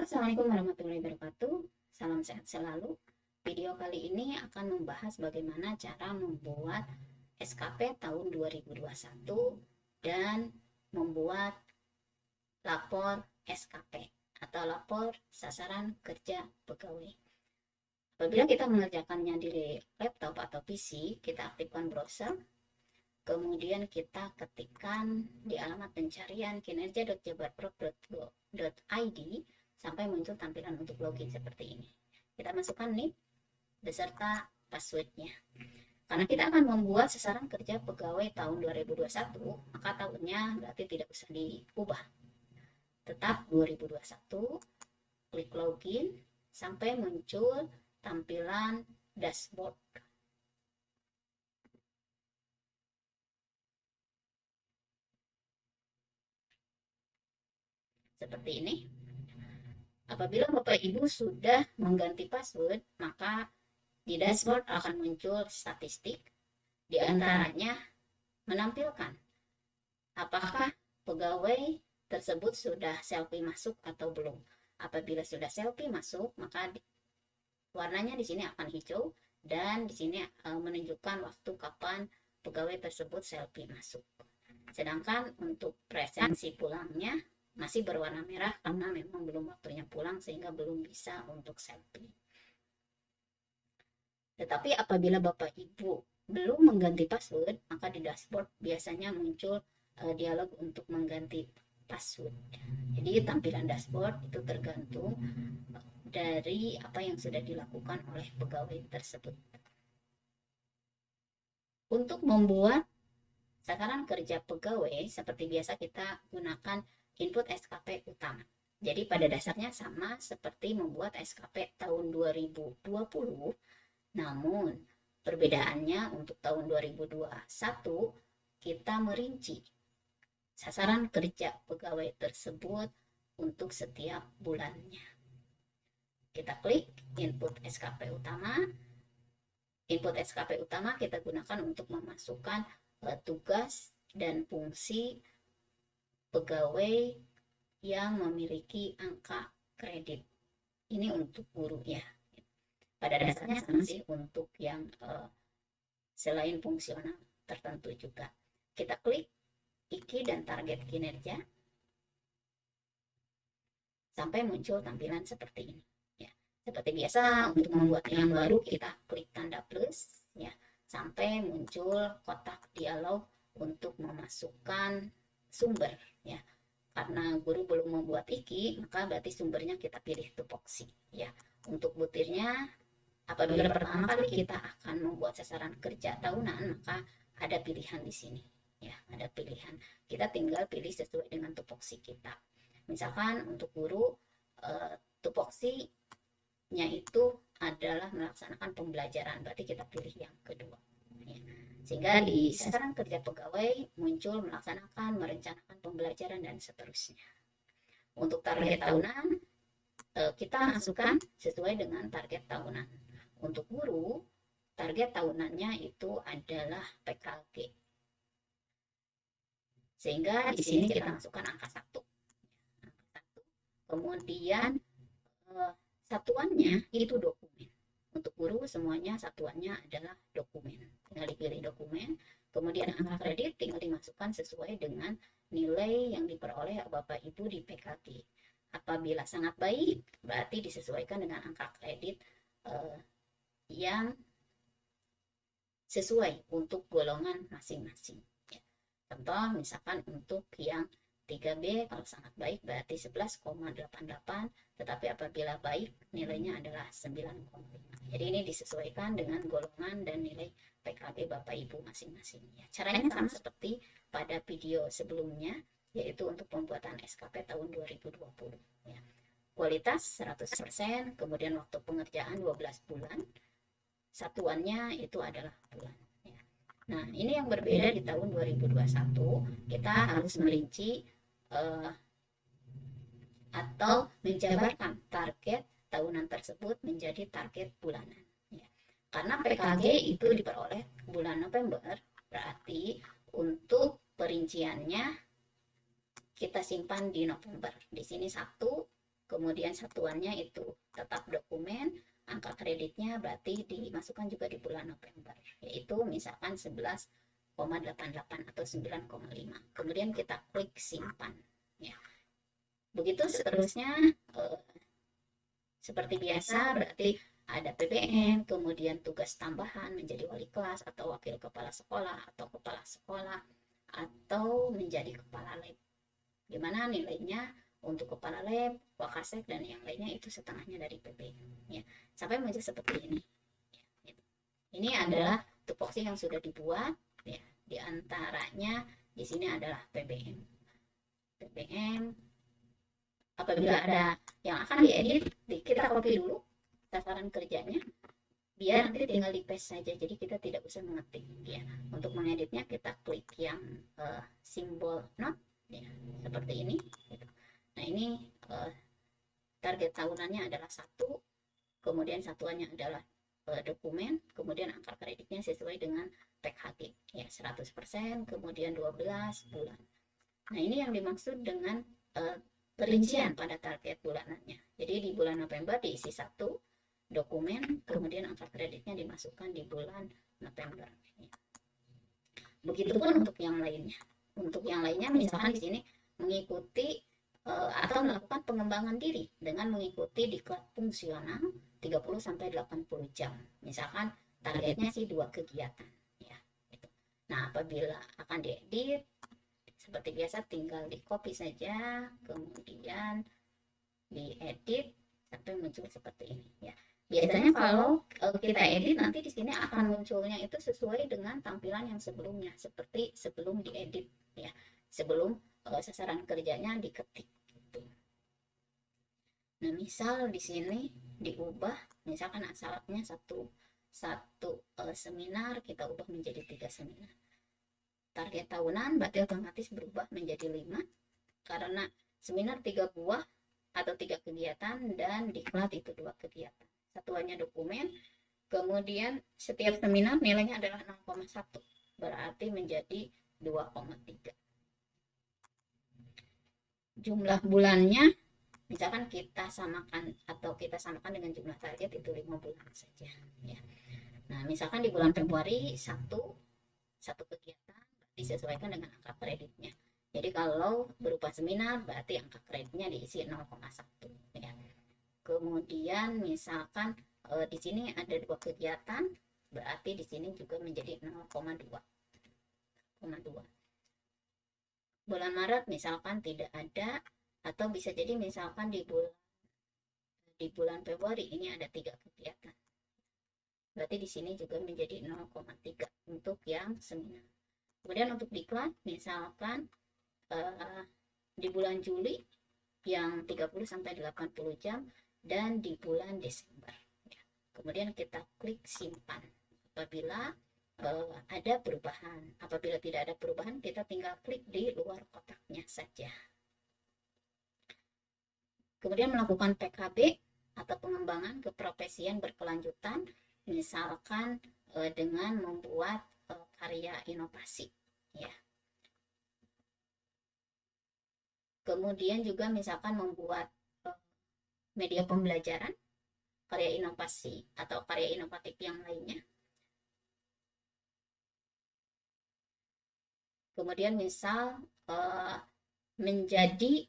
Assalamualaikum warahmatullahi wabarakatuh. Salam sehat selalu. Video kali ini akan membahas bagaimana cara membuat SKP tahun 2021 dan membuat lapor SKP atau lapor sasaran kerja pegawai. Apabila kita mengerjakannya di laptop atau PC, kita aktifkan browser, kemudian kita ketikkan di alamat pencarian kinerja.jabarprok.go.id sampai muncul tampilan untuk login seperti ini. Kita masukkan NIK beserta passwordnya. Karena kita akan membuat sasaran kerja pegawai tahun 2021, maka tahunnya berarti tidak usah diubah. Tetap 2021, klik login sampai muncul tampilan dashboard. Seperti ini. Apabila Bapak Ibu sudah mengganti password, maka di dashboard akan muncul statistik, di antaranya menampilkan apakah pegawai tersebut sudah selfie masuk atau belum. Apabila sudah selfie masuk, maka warnanya di sini akan hijau dan di sini menunjukkan waktu kapan pegawai tersebut selfie masuk. Sedangkan untuk presensi pulangnya masih berwarna merah karena memang belum waktunya pulang sehingga belum bisa untuk selfie. Tetapi apabila Bapak Ibu belum mengganti password, maka di dashboard biasanya muncul dialog untuk mengganti password. Jadi tampilan dashboard itu tergantung dari apa yang sudah dilakukan oleh pegawai tersebut. Untuk membuat sasaran kerja pegawai, seperti biasa kita gunakan input SKP utama. Jadi pada dasarnya sama seperti membuat SKP tahun 2020, namun perbedaannya untuk tahun 2021 kita merinci sasaran kerja pegawai tersebut untuk setiap bulannya. Kita klik input SKP utama. Input SKP utama kita gunakan untuk memasukkan tugas dan fungsi pegawai yang memiliki angka kredit. Ini untuk guru ya. Pada dasarnya sama sih untuk yang selain fungsional tertentu juga. Kita klik IKI dan target kinerja sampai muncul tampilan seperti ini. Ya, seperti biasa untuk membuat yang baru kita klik tanda plus ya sampai muncul kotak dialog untuk memasukkan sumber ya. Karena guru belum membuat IKI, maka berarti sumbernya kita pilih tupoksi ya. Untuk butirnya, apabila pertama kali kita akan membuat sasaran kerja tahunan, maka ada pilihan di sini ya, ada pilihan. Kita tinggal pilih sesuai dengan tupoksi kita. Misalkan untuk guru tupoksinya itu adalah melaksanakan pembelajaran, berarti kita pilih yang kedua ya. Sehingga di sasaran kerja pegawai muncul melaksanakan, merencanakan pembelajaran dan seterusnya. Untuk target tahunan kita masukkan sesuai dengan target tahunan. Untuk guru, target tahunannya itu adalah PKG. Sehingga di sini kita masukkan angka 1. Kemudian satuannya itu dokumen. Untuk guru semuanya satuannya adalah dokumen. Tinggal dipilih dokumen. Kemudian angka kredit tinggal dimasukkan sesuai dengan nilai yang diperoleh Bapak Ibu di PKG. Apabila sangat baik, berarti disesuaikan dengan angka kredit yang sesuai untuk golongan masing-masing. Ya. Contoh misalkan untuk yang 3B kalau sangat baik berarti 11,88, tetapi apabila baik nilainya adalah 9,5. Jadi ini disesuaikan dengan golongan dan nilai PKB Bapak Ibu masing-masing. Ya. Caranya sama seperti pada video sebelumnya, yaitu untuk pembuatan SKP tahun 2020. Ya. Kualitas 100%, kemudian waktu pengerjaan 12 bulan, satuannya itu adalah bulan. Ya. Nah, ini yang berbeda di tahun 2021, kita harus merinci atau menjabarkan target tahunan tersebut menjadi target bulanan. Ya. Karena PKG itu diperoleh bulan November, berarti untuk perinciannya kita simpan di November. Di sini 1, kemudian satuannya itu tetap dokumen, angka kreditnya berarti dimasukkan juga di bulan November, yaitu misalkan 11,88 atau 9,5. Kemudian kita klik simpan. Ya. Begitu seterusnya, seperti biasa, berarti ada PBM, kemudian tugas tambahan menjadi wali kelas atau wakil kepala sekolah atau kepala sekolah atau menjadi kepala lab. Dimana nilainya untuk kepala lab, wakasek dan yang lainnya itu setengahnya dari PBM. Ya, sampai muncul seperti ini. Ini adalah tupoksi yang sudah dibuat. Ya, diantaranya di sini adalah PBM. PBM apabila ada yang akan diedit, kita copy dulu sasaran kerjanya, biar nanti tinggal di paste saja, jadi kita tidak usah mengetik. Ya, untuk mengeditnya kita klik yang simbol not, ya, seperti ini. Nah, ini target tahunannya adalah 1, kemudian satuannya adalah dokumen, kemudian angka kreditnya sesuai dengan PKG, ya 100%, kemudian 12 bulan. Nah, ini yang dimaksud dengan perincian pada target bulanannya. Jadi di bulan November diisi 1 dokumen, kemudian angka kreditnya dimasukkan di bulan November. Begitupun untuk yang lainnya. Untuk yang lainnya misalkan di sini mengikuti atau melakukan pengembangan diri dengan mengikuti diklat fungsional 30-80 jam. Misalkan targetnya sih 2 kegiatan. Ya, gitu. Nah, apabila akan diedit, seperti biasa tinggal di copy saja, kemudian diedit sampai muncul seperti ini. Ya, biasanya kalau kita edit nanti di sini akan munculnya itu sesuai dengan tampilan yang sebelumnya, seperti sebelum diedit, ya, sebelum sasaran kerjanya diketik. Gitu. Nah, misal di sini diubah, misalkan asalnya satu seminar, kita ubah menjadi 3 seminar. Target tahunan berarti otomatis berubah menjadi 5, karena seminar 3 buah atau 3 kegiatan dan diklat itu 2 kegiatan. Satuannya dokumen, kemudian setiap seminar nilainya adalah 0,1, berarti menjadi 2,3. Jumlah bulannya misalkan kita samakan dengan jumlah target itu 5 bulan saja, ya. Nah, misalkan di bulan Februari satu kegiatan disesuaikan dengan angka kreditnya. Jadi kalau berupa seminar berarti angka kreditnya diisi 0,1, ya. Kemudian misalkan di sini ada 2 kegiatan, berarti di sini juga menjadi 0,2. Bulan Maret misalkan tidak ada, atau bisa jadi misalkan di bulan Februari ini ada 3 kegiatan. Berarti di sini juga menjadi 0,3 untuk yang seminar. Kemudian untuk diklat misalkan di bulan Juli yang 30-80 jam dan di bulan Desember. Ya. Kemudian kita klik simpan. Apabila ada perubahan, apabila tidak ada perubahan, kita tinggal klik di luar kotaknya saja. Kemudian melakukan PKB atau pengembangan keprofesian berkelanjutan, misalkan dengan membuat karya inovasi, ya. Kemudian juga misalkan membuat media pembelajaran, karya inovasi atau karya inovatif yang lainnya. Kemudian misal menjadi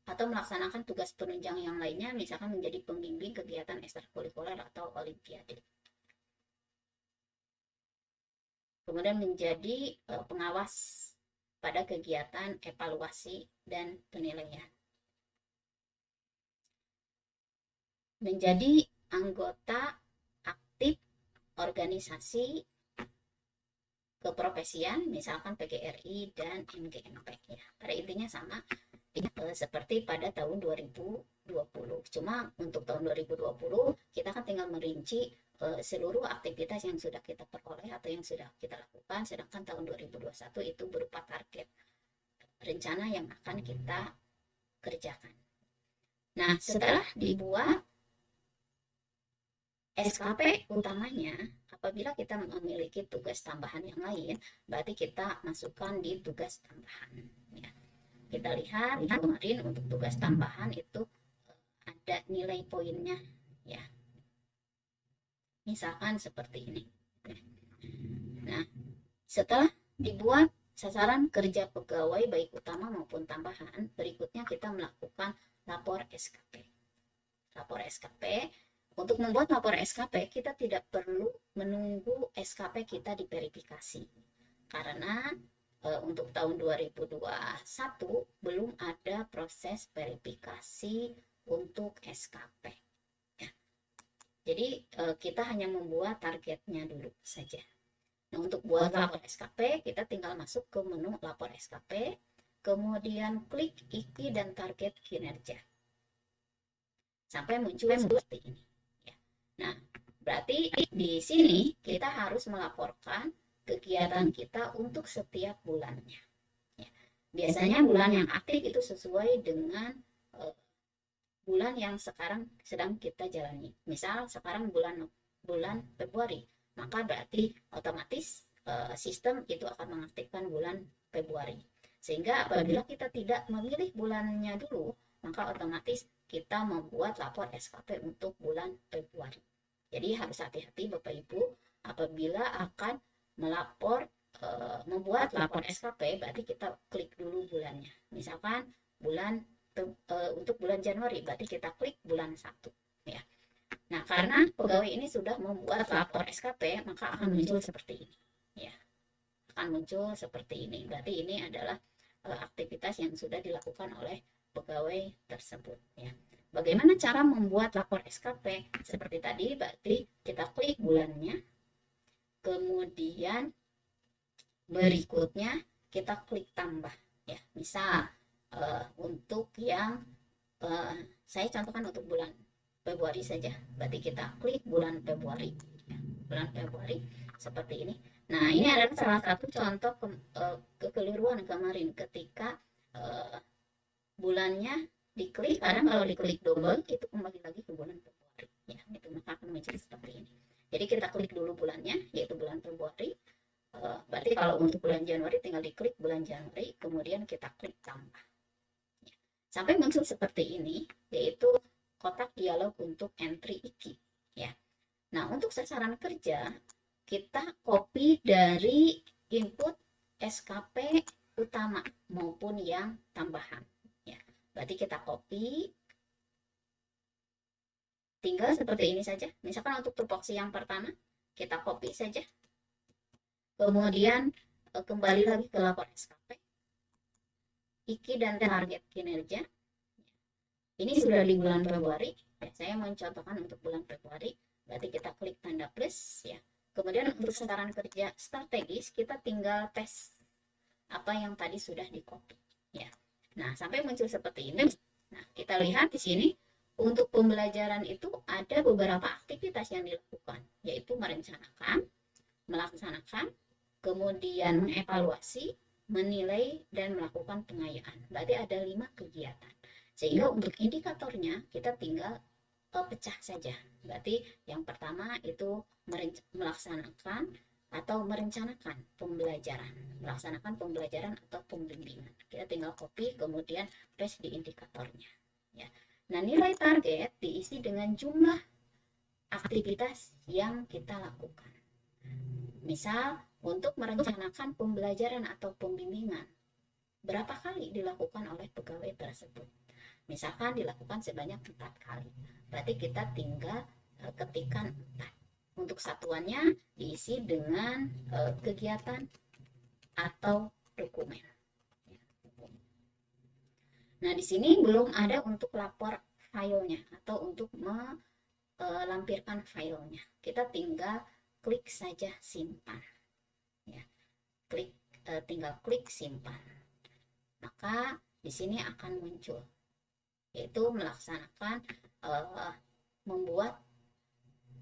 atau melaksanakan tugas penunjang yang lainnya, misalkan menjadi pembimbing kegiatan ekstrakurikuler atau olimpiade. Kemudian menjadi pengawas pada kegiatan evaluasi dan penilaian. Menjadi anggota aktif organisasi keprofesian, misalkan PGRI dan MGMP, ya. Pada intinya sama seperti pada tahun 2020. Cuma untuk tahun 2020 kita kan tinggal merinci seluruh aktivitas yang sudah kita peroleh atau yang sudah kita lakukan, sedangkan tahun 2021 itu berupa target rencana yang akan kita kerjakan. Nah, setelah dibuat SKP utamanya, apabila kita memiliki tugas tambahan yang lain, berarti kita masukkan di tugas tambahan, ya. Kita lihat kemarin untuk tugas tambahan itu nilai poinnya ya. Misalkan seperti ini. Nah, setelah dibuat sasaran kerja pegawai baik utama maupun tambahan, berikutnya kita melakukan lapor SKP. Lapor SKP, untuk membuat lapor SKP kita tidak perlu menunggu SKP kita diverifikasi. Karena untuk tahun 2021 belum ada proses verifikasi untuk SKP. Ya. Jadi kita hanya membuat targetnya dulu saja. Nah, untuk buat lapor SKP, kita tinggal masuk ke menu lapor SKP, kemudian klik IKI dan target kinerja. Sampai muncul seperti ini. Ya. Nah, berarti di sini kita harus melaporkan kegiatan kita untuk setiap bulannya. Ya. Biasanya bulan yang aktif itu sesuai dengan bulan yang sekarang sedang kita jalani. Misal sekarang bulan Februari, maka berarti otomatis sistem itu akan mengaktifkan bulan Februari. Sehingga apabila kita tidak memilih bulannya dulu, maka otomatis kita membuat lapor SKP untuk bulan Februari. Jadi harus hati-hati Bapak Ibu apabila akan membuat lapor SKP, berarti kita klik dulu bulannya. Misalkan untuk bulan Januari, berarti kita klik bulan 1 ya. Nah, karena pegawai ini sudah membuat lapor SKP, maka akan muncul seperti ini ya. Akan muncul seperti ini. Berarti ini adalah aktivitas yang sudah dilakukan oleh pegawai tersebut ya. Bagaimana cara membuat lapor SKP? Seperti tadi, berarti kita klik bulannya, kemudian berikutnya kita klik tambah ya. Misal untuk yang saya contohkan untuk bulan Februari saja, berarti kita klik bulan Februari ya. Bulan Februari seperti ini. Nah, ini adalah salah satu contoh kekeliruan kemarin ketika bulannya diklik, karena kalau diklik double itu kembali lagi ke bulan Februari ya, itu maka akan muncul seperti ini. Jadi kita klik dulu bulannya, yaitu bulan Februari. Berarti kalau untuk bulan Januari tinggal diklik bulan Januari, kemudian kita klik tambah ya. Sampai muncul seperti ini, yaitu kotak dialog untuk entry IKI ya. Nah, untuk sasaran kerja kita copy dari input SKP utama maupun yang tambahan ya. Berarti kita copy, tinggal seperti ini saja. Misalkan untuk tupoksi yang pertama kita copy saja, kemudian kembali lagi ke lapor SKP, IKI dan target kinerja. Ini sudah di bulan Februari ya, saya mencontohkan untuk bulan Februari, berarti kita klik tanda plus ya. Kemudian untuk sasaran kerja strategis kita tinggal tes apa yang tadi sudah di copy ya. Nah, sampai muncul seperti ini. Nah, kita lihat di sini untuk pembelajaran itu ada beberapa aktivitas yang dilakukan, yaitu merencanakan, melaksanakan, kemudian mengevaluasi, menilai, dan melakukan pengayaan. Berarti ada 5 kegiatan. Sehingga untuk indikatornya kita tinggal pecah saja. Berarti yang pertama itu melaksanakan atau merencanakan pembelajaran, melaksanakan pembelajaran atau pembimbingan. Kita tinggal copy, kemudian paste di indikatornya ya. Nah, nilai target diisi dengan jumlah aktivitas yang kita lakukan. Misal untuk merencanakan pembelajaran atau pembimbingan, berapa kali dilakukan oleh pegawai tersebut? Misalkan dilakukan sebanyak 4 kali, berarti kita tinggal ketikkan 4. Untuk satuannya diisi dengan kegiatan atau dokumen. Nah, di sini belum ada untuk lapor filenya atau untuk melampirkan filenya. Kita tinggal klik saja simpan ya. Tinggal klik simpan, maka di sini akan muncul, yaitu melaksanakan membuat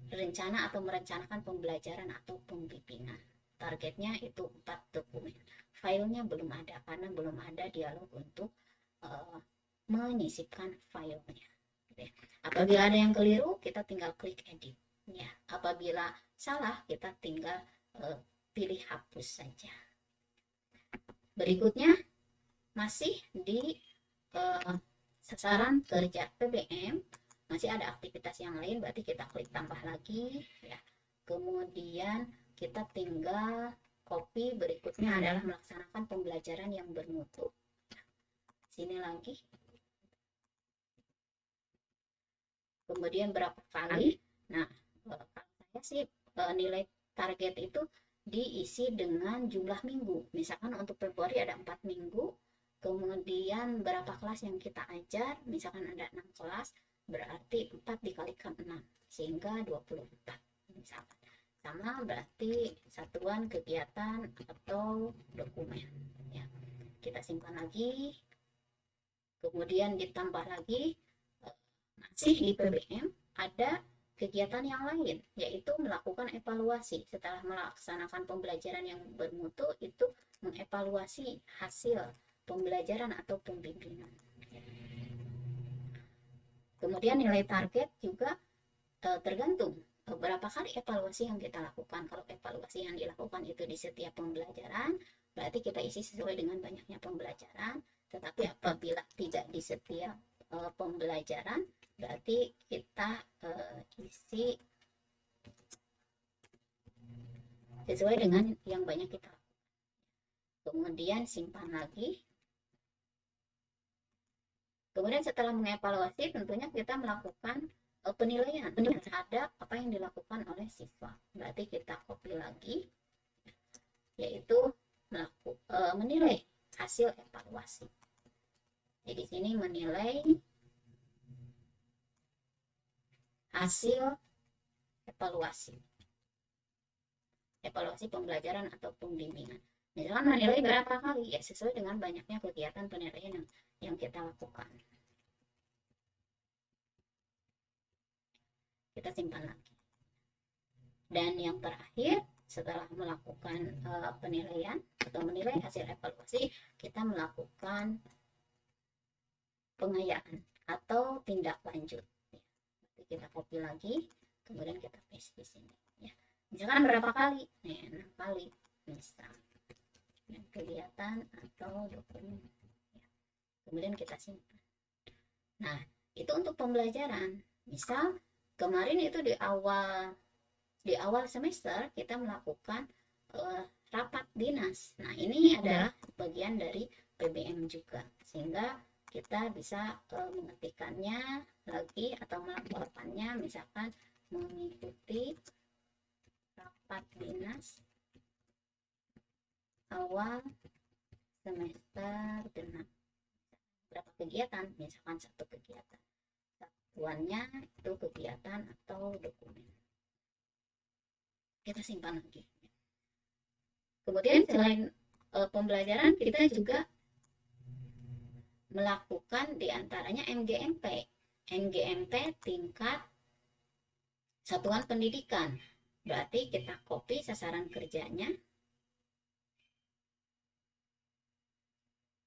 rencana atau merencanakan pembelajaran atau pembimbingan. Targetnya itu 4 dokumen. Filenya belum ada karena belum ada dialog untuk menyisipkan filenya. Apabila ada yang keliru, kita tinggal klik edit ya. Apabila salah, kita tinggal pilih hapus saja. Berikutnya masih di sasaran kerja PBM. masih ada aktivitas yang lain, berarti kita klik tambah lagi ya. Kemudian kita tinggal copy. Berikutnya adalah melaksanakan pembelajaran yang bermutu. Sini lagi. Kemudian berapa kali? Nah, kalau saya sih nilai target itu diisi dengan jumlah minggu. Misalkan untuk Februari ada 4 minggu, kemudian berapa kelas yang kita ajar, misalkan ada 6 kelas, berarti 4 dikalikan 6, sehingga 24 misalkan. Sama berarti satuan kegiatan atau dokumen. Ya. Kita simpan lagi, kemudian ditambah lagi, masih di PBM ada kegiatan yang lain, yaitu melakukan evaluasi. Setelah melaksanakan pembelajaran yang bermutu, itu mengevaluasi hasil pembelajaran atau pembimbingan. Kemudian nilai target juga tergantung berapa kali evaluasi yang kita lakukan. Kalau evaluasi yang dilakukan itu di setiap pembelajaran, berarti kita isi sesuai dengan banyaknya pembelajaran. Tetapi apabila tidak di setiap pembelajaran, berarti kita isi sesuai dengan yang banyak kita. Kemudian simpan lagi. Kemudian setelah mengevaluasi, tentunya kita melakukan penilaian terhadap apa yang dilakukan oleh siswa. Berarti kita copy lagi, yaitu menilai hasil evaluasi. Jadi di sini menilai hasil evaluasi pembelajaran atau pembimbingan. Misalkan menilai berapa kali, ya sesuai dengan banyaknya kegiatan penilaian yang kita lakukan. Kita simpan lagi. Dan yang terakhir, setelah melakukan penilaian atau menilai hasil evaluasi, kita melakukan pengayaan atau tindak lanjut. Kita copy lagi, kemudian kita paste di sini. Ya. Misalkan berapa kali? 6 kali. Misal kegiatan atau dokumen. Ya. Kemudian kita simpan. Nah, itu untuk pembelajaran. Misal kemarin itu di awal semester kita melakukan rapat dinas. Nah, ini adalah bagian dari PBM juga, sehingga kita bisa mengetikkannya lagi atau melaporkannya, misalkan mengikuti rapat dinas awal semester genap. Berapa kegiatan? Misalkan 1 kegiatan. Satuannya itu kegiatan atau dokumen. Kita simpan lagi. Kemudian selain pembelajaran, kita juga melakukan diantaranya MGMP. MGMP tingkat satuan pendidikan. Berarti kita copy sasaran kerjanya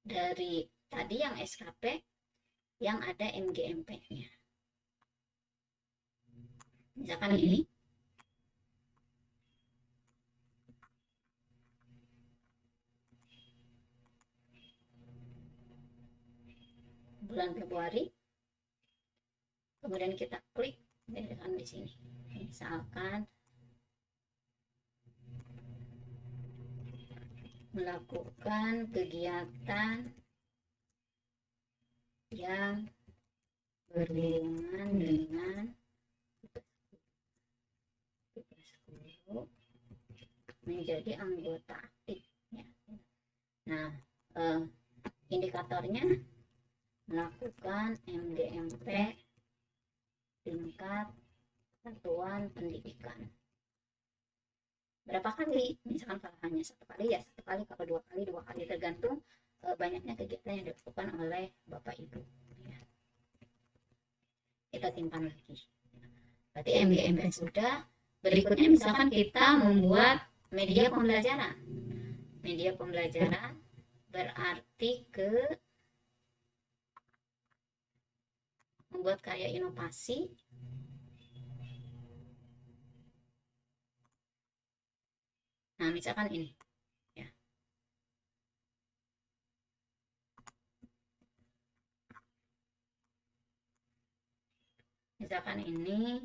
dari tadi yang SKP yang ada MGMP-nya. Misalkan ini. Bulan Februari. Kemudian kita klik di sini. Misalkan melakukan kegiatan yang berhubungan dengan tugas guru menjadi anggota aktif. Ya. Nah, indikatornya melakukan MGMP tingkat satuan pendidikan. Berapa kali? Misalkan kalau hanya 1 kali ya 1 kali, kalau 2 kali 2 kali, tergantung banyaknya kegiatan yang dilakukan oleh Bapak Ibu. Ya. Kita simpan lagi. Berarti MGMP sudah. Berikutnya misalkan kita membuat media pembelajaran. Media pembelajaran berarti membuat karya inovasi Nah, misalkan ini. Ya. Misalkan ini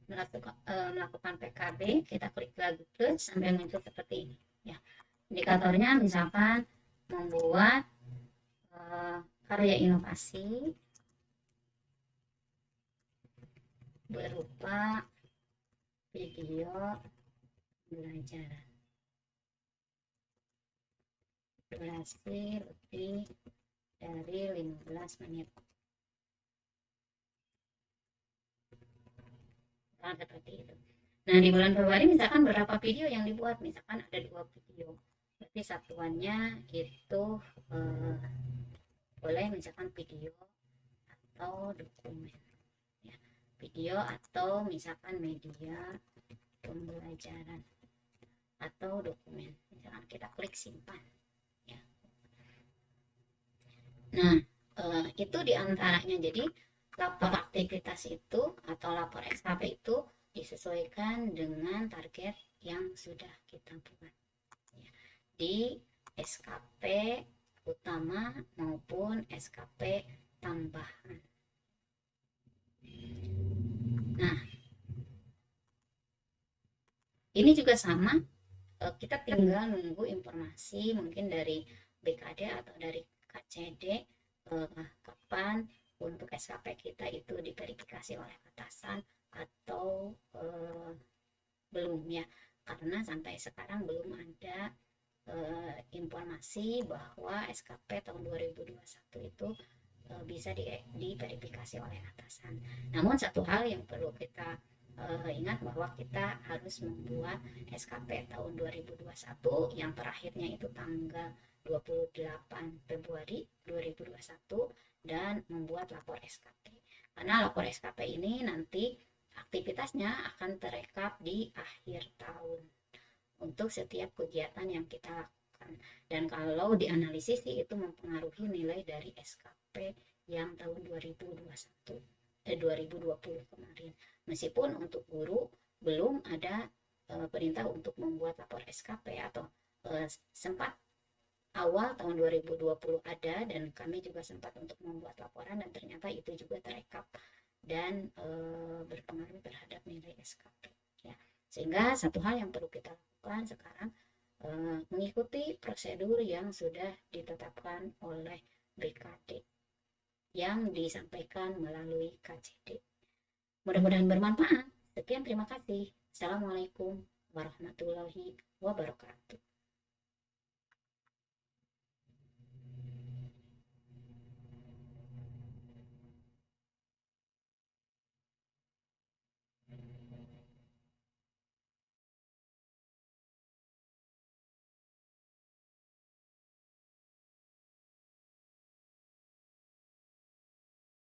melakukan PKB, kita klik lagi plus sampai muncul seperti ini ya. Indikatornya misalkan membuat karya inovasi berupa video belajar durasi lebih dari 15 menit. Nah, seperti itu. Nah, di bulan Februari misalkan berapa video yang dibuat? Misalkan ada 2 video. Berarti satuannya itu boleh misalkan video atau dokumen. Ya, video atau misalkan media pembelajaran atau dokumen. Misalkan kita klik simpan. Ya. Nah, itu diantaranya. Jadi lapor aktivitas itu atau lapor SKP itu disesuaikan dengan target yang sudah kita buat ya, di SKP utama maupun SKP tambahan. Nah, ini juga sama, kita tinggal nunggu informasi mungkin dari BKD atau dari KCD kapan untuk SKP kita itu diverifikasi oleh atasan atau belum ya, karena sampai sekarang belum ada informasi bahwa SKP tahun 2021 itu bisa diverifikasi oleh atasan. Namun satu hal yang perlu kita ingat bahwa kita harus membuat SKP tahun 2021 yang terakhirnya itu tanggal 28 Februari 2021 dan membuat lapor SKP. Karena lapor SKP ini nanti aktivitasnya akan terekap di akhir tahun untuk setiap kegiatan yang kita lakukan. Dan kalau dianalisis itu mempengaruhi nilai dari SKP yang tahun 2020 kemarin. Meskipun untuk guru belum ada perintah untuk membuat lapor SKP atau sempat awal tahun 2020 ada dan kami juga sempat untuk membuat laporan dan ternyata itu juga terekap dan berpengaruh terhadap nilai SKP ya. Sehingga satu hal yang perlu kita lakukan sekarang mengikuti prosedur yang sudah ditetapkan oleh BKD yang disampaikan melalui KCD. Mudah-mudahan bermanfaat. Sekian, terima kasih. Assalamualaikum warahmatullahi wabarakatuh.